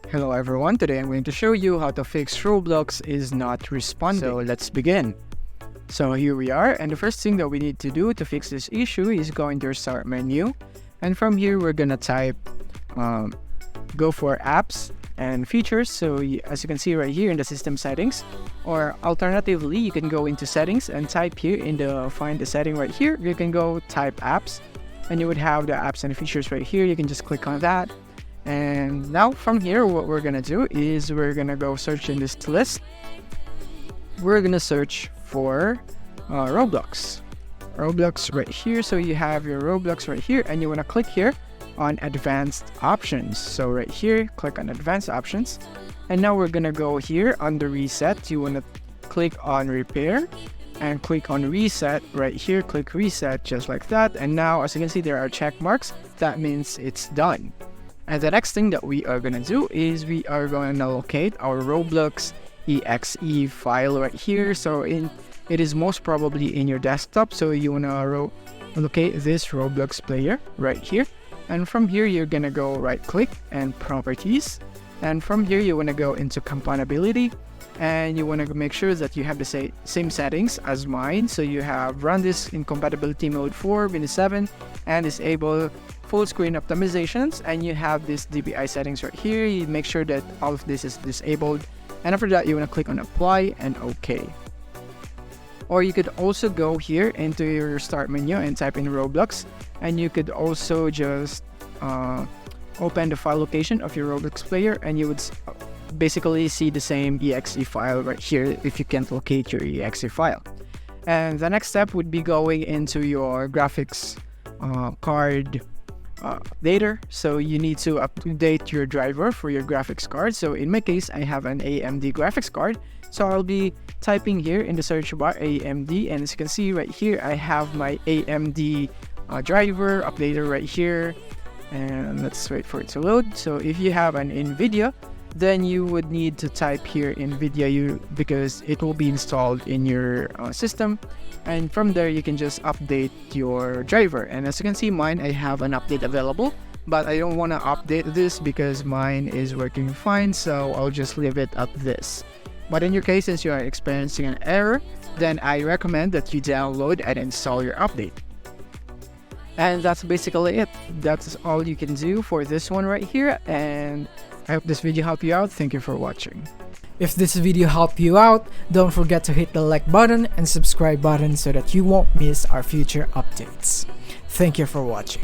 Hello everyone, today I'm going to show you how to fix Roblox is not responding. So let's begin. So here we are, and the first thing that we need to do to fix this issue is go into our start menu, and from here we're gonna type go for apps and features. So as you can see right here in the system settings, or alternatively you can go into settings and type here in the find the setting right here, you can go type apps and you would have the apps and features right here. You can just click on that. And now from here, what we're gonna do is we're gonna go search in this list. We're gonna search for Roblox right here. So you have your Roblox right here, and you wanna click here on advanced options. So right here, click on advanced options, and now we're gonna go here under reset. You wanna click on repair and click on reset right here. Click reset just like that, and now as you can see there are check marks. That means it's done. And the next thing that we are going to do is we are going to locate our Roblox exe file right here. So it is most probably in your desktop. So you want to locate this Roblox player right here. And from here, you're going to go right click and properties. And from here, you want to go into compatibility. And you want to make sure that you have the same settings as mine. So you have run this in compatibility mode 4, Windows 7, and disable full screen optimizations, and you have this DPI settings right here. You make sure that all of this is disabled, and after that you want to click on apply and OK. Or you could also go here into your start menu and type in Roblox, and you could also just open the file location of your Roblox player, and you would basically see the same exe file right here if you can't locate your exe file. And the next step would be going into your graphics card later. So you need to update your driver for your graphics card. So in my case, I have an AMD graphics card, so I'll be typing here in the search bar AMD, and as you can see right here, I have my AMD driver updater right here. And let's wait for it to load. So if you have an NVIDIA, then you would need to type here NVIDIA because it will be installed in your system, and from there you can just update your driver. And as you can see, mine, I have an update available, but I don't want to update this because mine is working fine, so I'll just leave it at this. But in your case, since you are experiencing an error, then I recommend that you download and install your update. And that's basically it. That's all you can do for this one right here, and I hope this video helped you out. Thank you for watching. If this video helped you out, don't forget to hit the like button and subscribe button so that you won't miss our future updates. Thank you for watching.